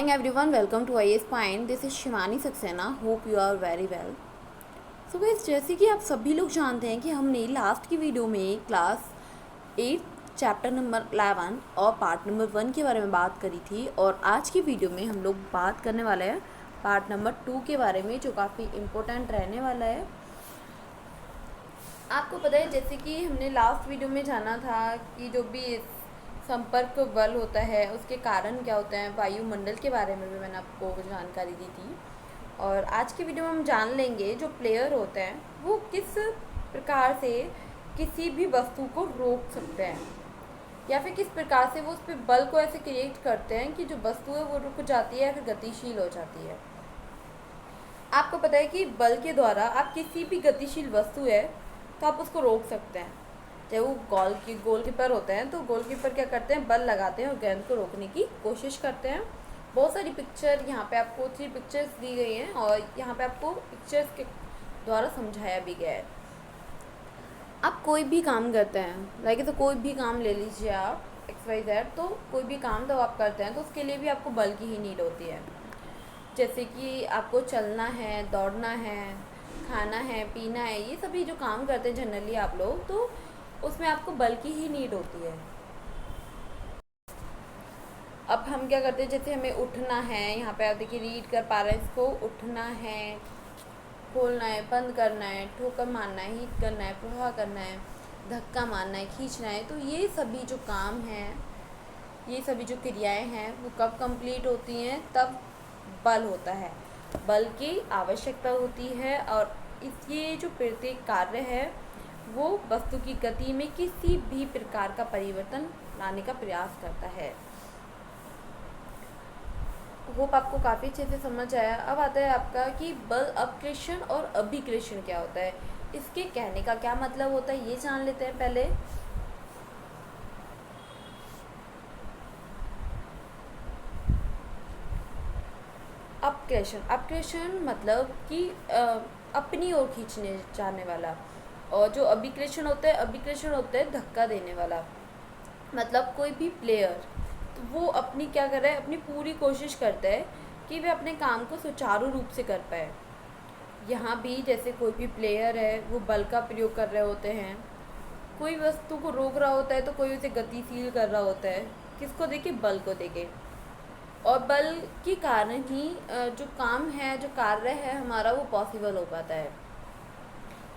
morning everyone, welcome to IAS Point. This is Shivani Saxena. Hope you are very well. So guys, जैसे कि आप सभी लोग जानते हैं कि हमने लास्ट की वीडियो में क्लास 8 चैप्टर नंबर 11 और पार्ट नंबर 1 के बारे में बात करी थी, और आज की वीडियो में हम लोग बात करने वाले हैं पार्ट नंबर 2 के बारे में, जो काफ़ी इम्पोर्टेंट रहने वाला है. आपको पता है, जैसे कि हमने लास्ट वीडियो में जाना था कि जो भी संपर्क बल होता है उसके कारण क्या होते हैं, वायुमंडल के बारे में भी मैंने आपको जानकारी दी थी. और आज की वीडियो में हम जान लेंगे जो प्लेयर होते हैं वो किस प्रकार से किसी भी वस्तु को रोक सकते हैं, या फिर किस प्रकार से वो उस पर बल को ऐसे क्रिएट करते हैं कि जो वस्तु है वो रुक जाती है या फिर गतिशील हो जाती है. आपको पता है कि बल के द्वारा आप किसी भी गतिशील वस्तु है तो आप उसको रोक सकते हैं. चाहे वो गोलकीपर होते हैं तो गोलकीपर क्या करते हैं, बल लगाते हैं और गेंद को रोकने की कोशिश करते हैं. बहुत सारी पिक्चर यहाँ पे आपको 3 पिक्चर्स दी गई हैं और यहाँ पे आपको पिक्चर्स के द्वारा समझाया भी गया है. आप कोई भी काम करते हैं, लाइक तो कोई भी काम ले लीजिए आप XYZ, तो कोई भी काम तो आप करते हैं तो उसके लिए भी आपको बल की ही नीड होती है. जैसे कि आपको चलना है, दौड़ना है, खाना है, पीना है, ये सभी जो काम करते हैं जनरली आप लोग, तो उसमें आपको बल की ही नीड होती है. अब हम क्या करते हैं, जैसे हमें उठना है, यहाँ पे आप देखिए रीड कर पा रहे हैं इसको, उठना है, खोलना है, बंद करना है, ठोकर मारना है, हिट करना है, प्रवाह करना है, धक्का मारना है, खींचना है, तो ये सभी जो काम हैं, ये सभी जो क्रियाएं हैं वो कब कंप्लीट होती हैं, तब बल होता है, बल की आवश्यकता होती है. और ये जो प्रत्येक कार्य है वो वस्तु की गति में किसी भी प्रकार का परिवर्तन लाने का प्रयास करता है. होप आपको काफ़ी अच्छे से समझ आया. अब आता है आपका कि बल अपकृषण और अभिकृषण क्या होता है, इसके कहने का क्या मतलब होता है, ये जान लेते हैं पहले. अपकृषण मतलब कि अपनी ओर खींचने जाने वाला, और जो अभिकृषण होता है धक्का देने वाला. मतलब कोई भी प्लेयर तो वो अपनी क्या कर रहा है, अपनी पूरी कोशिश करता है कि वे अपने काम को सुचारू रूप से कर पाए. यहाँ भी जैसे कोई भी प्लेयर है वो बल का प्रयोग कर रहे होते हैं, कोई वस्तु को रोक रहा होता है तो कोई उसे गतिशील कर रहा होता है, किसको देके, बल को देके. और बल के कारण ही जो काम है, जो कार्य है हमारा, वो पॉसिबल हो पाता है.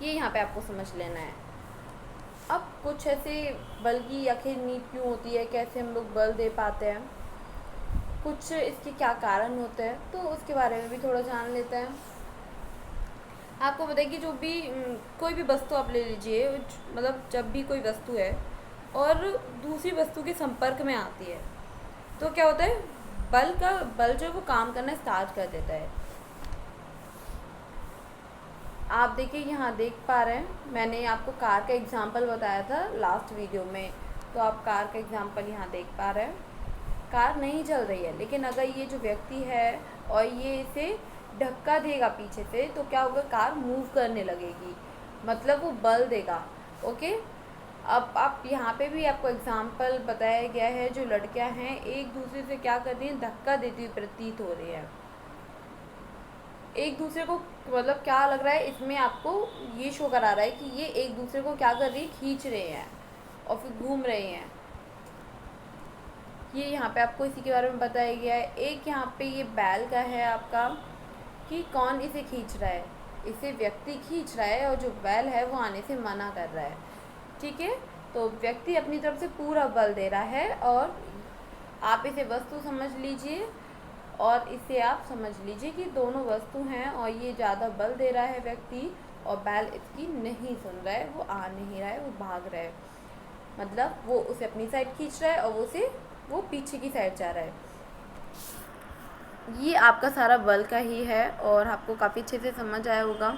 ये यहाँ पे आपको समझ लेना है. अब कुछ ऐसे बल की आखिर नीड क्यों होती है, कैसे हम लोग बल दे पाते हैं, कुछ इसके क्या कारण होते हैं, तो उसके बारे में भी थोड़ा जान लेते हैं. आपको पता है कि जो भी कोई भी वस्तु आप ले लीजिए, मतलब जब भी कोई वस्तु है और दूसरी वस्तु के संपर्क में आती है तो क्या होता है, बल जो वो काम करना स्टार्ट कर देता है. आप देखिए, यहाँ देख पा रहे हैं, मैंने आपको कार का एग्जांपल बताया था लास्ट वीडियो में, तो आप कार का एग्जांपल यहाँ देख पा रहे हैं. कार नहीं चल रही है, लेकिन अगर ये जो व्यक्ति है और ये इसे धक्का देगा पीछे से, तो क्या होगा, कार मूव करने लगेगी, मतलब वो बल देगा. ओके. अब आप यहाँ पे भी आपको एग्जांपल बताया गया है, जो लड़कियाँ हैं एक दूसरे से क्या कर रही हैं, धक्का देती हुई प्रतीत हो रही है एक दूसरे को. मतलब क्या लग रहा है इसमें, आपको ये शो करा रहा है कि ये एक दूसरे को क्या कर रही है, खींच रहे हैं और फिर घूम रहे हैं. ये यहाँ पे आपको इसी के बारे में बताया गया है. एक यहाँ पे ये बैल का है आपका, कि कौन इसे खींच रहा है, इसे व्यक्ति खींच रहा है और जो बैल है वो आने से मना कर रहा है. ठीक है, तो व्यक्ति अपनी तरफ से पूरा बल दे रहा है, और आप इसे वस्तु समझ लीजिए और इसे आप समझ लीजिए कि दोनों वस्तु हैं, और ये ज़्यादा बल दे रहा है व्यक्ति, और बैल इसकी नहीं सुन रहा है, वो आ नहीं रहा है, वो भाग रहा है. मतलब वो उसे अपनी साइड खींच रहा है और वो पीछे की साइड जा रहा है. ये आपका सारा बल का ही है, और आपको काफ़ी अच्छे से समझ आया होगा.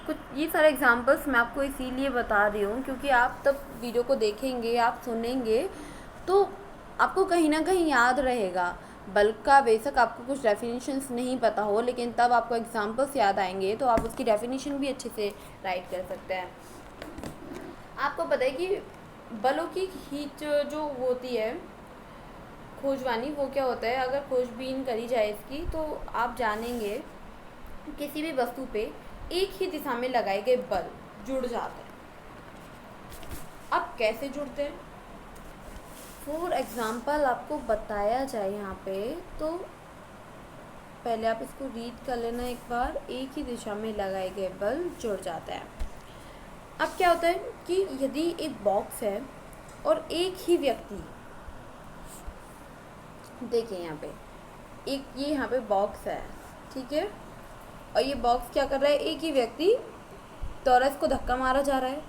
कुछ ये सारे एग्जांपल्स मैं आपको इसीलिए बता रही हूँ क्योंकि आप तब वीडियो को देखेंगे, आप सुनेंगे, तो आपको कहीं ना कहीं याद रहेगा. बल का बेशक आपको कुछ डेफिनेशंस नहीं पता हो, लेकिन तब आपको एग्जांपल्स याद आएंगे तो आप उसकी डेफिनेशन भी अच्छे से राइट कर सकते हैं. आपको पता है कि बलों की खींच जो होती है, खोजवानी वो क्या होता है, अगर खोजबीन करी जाए इसकी तो आप जानेंगे किसी भी वस्तु पे एक ही दिशा में लगाए गए बल जुड़ जाते हैं। अब कैसे जुड़ते हैं, फॉर एग्ज़ाम्पल आपको बताया जाए यहाँ पे, तो पहले आप इसको रीड कर लेना एक बार। एक ही दिशा में लगाए गए बल जुड़ जाता है। अब क्या होता है कि यदि एक बॉक्स है और एक ही व्यक्ति, देखिए यहाँ पे एक ये यहाँ पे बॉक्स है, ठीक है, और ये बॉक्स क्या कर रहा है, एक ही व्यक्ति द्वारा इसको धक्का मारा जा रहा है।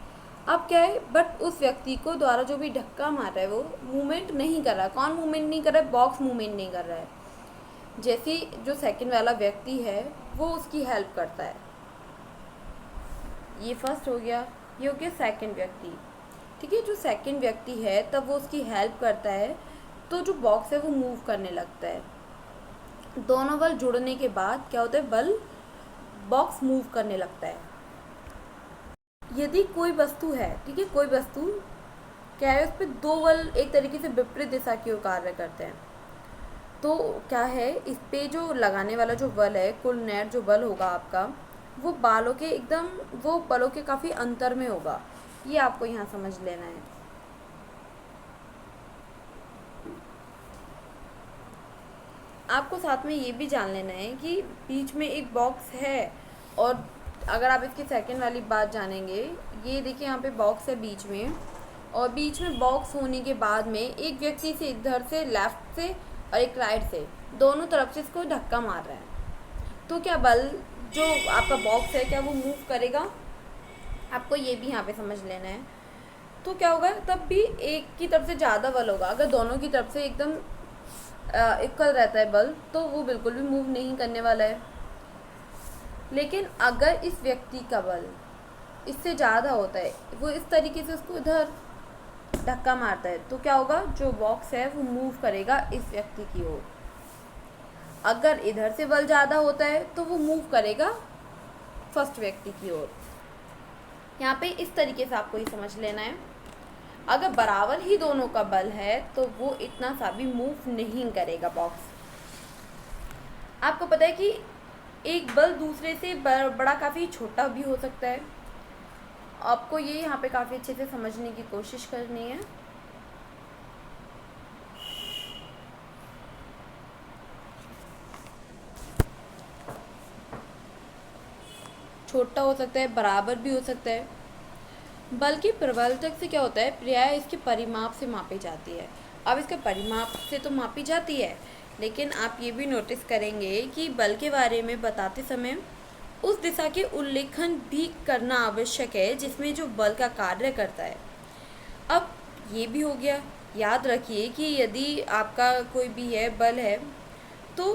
अब क्या है, बट उस व्यक्ति को द्वारा जो भी धक्का मार रहा है वो मूवमेंट नहीं कर रहा है। कौन मूवमेंट नहीं कर रहा है, बॉक्स मूवमेंट नहीं कर रहा है। जैसे जो सेकंड वाला व्यक्ति है वो उसकी हेल्प करता है। ये फर्स्ट हो गया, ये हो गया सेकंड व्यक्ति, ठीक है। जो सेकंड व्यक्ति है तब वो उसकी हेल्प करता है, तो जो बॉक्स है वो मूव करने लगता है। दोनों बल जुड़ने के बाद क्या होता है, बल बॉक्स मूव करने लगता है। यदि कोई वस्तु है, ठीक है, कोई वस्तु क्या है, उस पर दो बल एक तरीके से विपरीत दिशा की ओर कार्य करते हैं, तो क्या है, इस पे जो लगाने वाला जो बल है, कुल नेट जो बल होगा आपका, वो बालों के एकदम, वो बलों के काफ़ी अंतर में होगा। ये आपको यहाँ समझ लेना है। आपको साथ में ये भी जान लेना है कि बीच में एक बॉक्स है, और अगर आप इसकी सेकंड वाली बात जानेंगे, ये देखिए यहाँ पे बॉक्स है बीच में, और बीच में बॉक्स होने के बाद में एक व्यक्ति से इधर से लेफ़्ट से और एक राइट से, दोनों तरफ से इसको धक्का मार रहा है। तो क्या बल जो आपका बॉक्स है क्या वो मूव करेगा, आपको ये भी यहाँ पे समझ लेना है। तो क्या होगा, तब भी एक की तरफ से ज़्यादा बल होगा। अगर दोनों की तरफ से एकदम इक्वल रहता है बल, तो वो बिल्कुल भी मूव नहीं करने वाला है। लेकिन अगर इस व्यक्ति का बल इससे ज़्यादा होता है, वो इस तरीके से उसको इधर धक्का मारता है, तो क्या होगा, जो बॉक्स है वो मूव करेगा इस व्यक्ति की ओर। अगर इधर से बल ज़्यादा होता है तो वो मूव करेगा फर्स्ट व्यक्ति की ओर। यहाँ पे इस तरीके से आपको ये समझ लेना है। अगर बराबर ही दोनों का बल है तो वो इतना सा भी मूव नहीं करेगा बॉक्स। आपको पता है कि एक बल दूसरे से बड़ा काफ़ी छोटा भी हो सकता है। आपको ये यहाँ पे काफ़ी अच्छे से समझने की कोशिश करनी है। छोटा हो सकता है, बराबर भी हो सकता है। बल की प्रबलता से क्या होता है, प्रायः इसके परिमाप से मापी जाती है। अब इसके परिमाप से तो मापी जाती है, लेकिन आप ये भी नोटिस करेंगे कि बल के बारे में बताते समय उस दिशा के उल्लेखन भी करना आवश्यक है जिसमें जो बल का कार्य करता है। अब ये भी हो गया, याद रखिए कि यदि आपका कोई भी है बल है, तो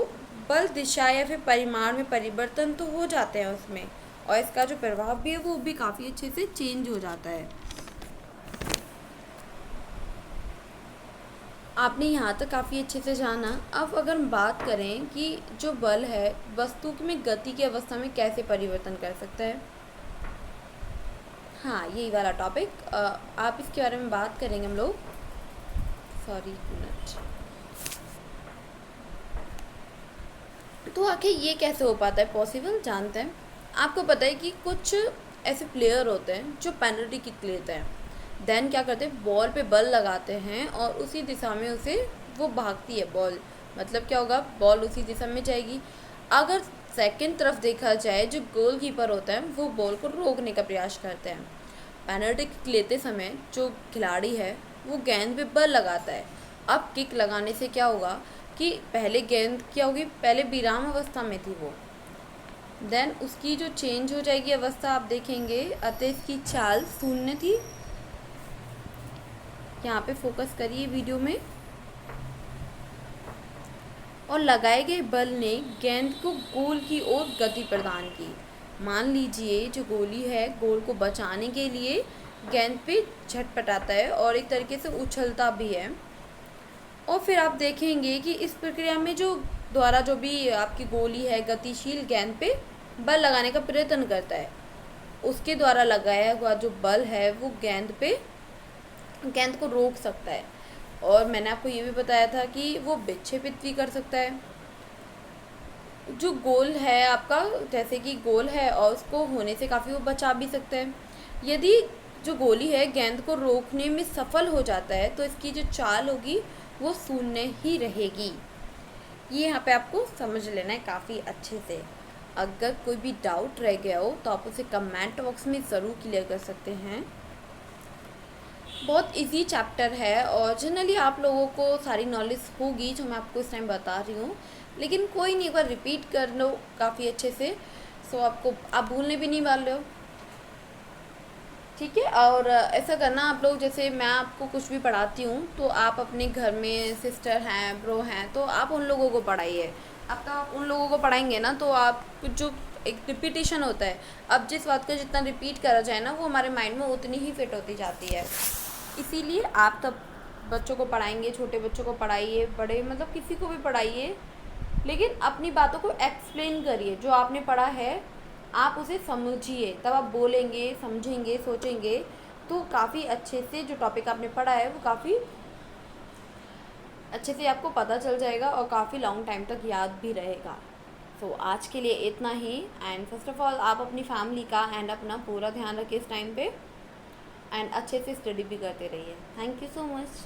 बल दिशा या फिर परिमाण में परिवर्तन तो हो जाते हैं उसमें, और इसका जो प्रभाव भी है वो भी काफ़ी अच्छे से चेंज हो जाता है। आपने यहाँ तक काफ़ी अच्छे से जाना। अब अगर हम बात करें कि जो बल है वस्तु में गति की अवस्था में कैसे परिवर्तन कर सकता है, हाँ यही वाला टॉपिक आप इसके बारे में बात करेंगे हम लोग। Sorry minute. तो आखिर ये कैसे हो पाता है पॉसिबल, जानते हैं। आपको पता है कि कुछ ऐसे प्लेयर होते हैं जो पेनल्टी किक लेते हैं, देन क्या करते हैं, बॉल पे बल लगाते हैं और उसी दिशा में उसे वो भागती है बॉल। मतलब क्या होगा, बॉल उसी दिशा में जाएगी। अगर सेकंड तरफ देखा जाए, जो गोलकीपर होता है वो बॉल को रोकने का प्रयास करते हैं। पेनल्टी किक लेते समय जो खिलाड़ी है वो गेंद पे बल लगाता है। अब किक लगाने से क्या होगा कि पहले गेंद क्या होगी, पहले विराम अवस्था में थी वो, देन उसकी जो चेंज हो जाएगी अवस्था आप देखेंगे, अतः इसकी चाल शून्य थी। यहाँ पे फोकस करिए वीडियो में। और लगाए गए बल ने गेंद को गोल की ओर गति प्रदान की। मान लीजिए जो गोली है गोल को बचाने के लिए गेंद पे झटपटाता है और एक तरीके से उछलता भी है। और फिर आप देखेंगे कि इस प्रक्रिया में जो द्वारा जो भी आपकी गोली है गतिशील गेंद पे बल लगाने का प्रयत्न करता है, उसके द्वारा लगाया हुआ जो बल है वो गेंद को रोक सकता है। और मैंने आपको ये भी बताया था कि वो विक्षेपित भी कर सकता है। जो गोल है आपका, जैसे कि गोल है और उसको होने से काफ़ी वो बचा भी सकता है। यदि जो गोली है गेंद को रोकने में सफल हो जाता है तो इसकी जो चाल होगी वो शून्य ही रहेगी। ये यहाँ पे आपको समझ लेना है काफ़ी अच्छे से। अगर कोई भी डाउट रह गया हो तो आप उसे कमेंट बॉक्स में ज़रूर क्लियर कर सकते हैं। बहुत इजी चैप्टर है और जनरली आप लोगों को सारी नॉलेज होगी जो मैं आपको इस टाइम बता रही हूँ, लेकिन कोई नहीं, एक बार रिपीट कर लो काफ़ी अच्छे से, सो आपको आप भूलने भी नहीं वाले हो। ठीक है, और ऐसा करना आप लोग, जैसे मैं आपको कुछ भी पढ़ाती हूँ तो आप अपने घर में सिस्टर हैं, ब्रो हैं, तो आप उन लोगों को पढ़ाइए। अब तो आप उन लोगों को पढ़ाएंगे ना तो आप जो एक रिपीटेशन होता है, अब जिस बात को जितना रिपीट करा जाए ना वो हमारे माइंड में उतनी ही फिट होती जाती है। इसीलिए आप तब बच्चों को पढ़ाएंगे, छोटे बच्चों को पढ़ाइए, बड़े मतलब किसी को भी पढ़ाइए, लेकिन अपनी बातों को एक्सप्लेन करिए। जो आपने पढ़ा है आप उसे समझिए, तब आप बोलेंगे, समझेंगे, सोचेंगे तो काफ़ी अच्छे से जो टॉपिक आपने पढ़ा है वो काफ़ी अच्छे से आपको पता चल जाएगा और काफ़ी लॉन्ग टाइम तक याद भी रहेगा। सो आज के लिए इतना ही। एंड फर्स्ट ऑफ ऑल आप अपनी फैमिली का एंड अपना पूरा ध्यान रखिए इस टाइम पे, एंड अच्छे से स्टडी भी करते रहिए। Thank you so much.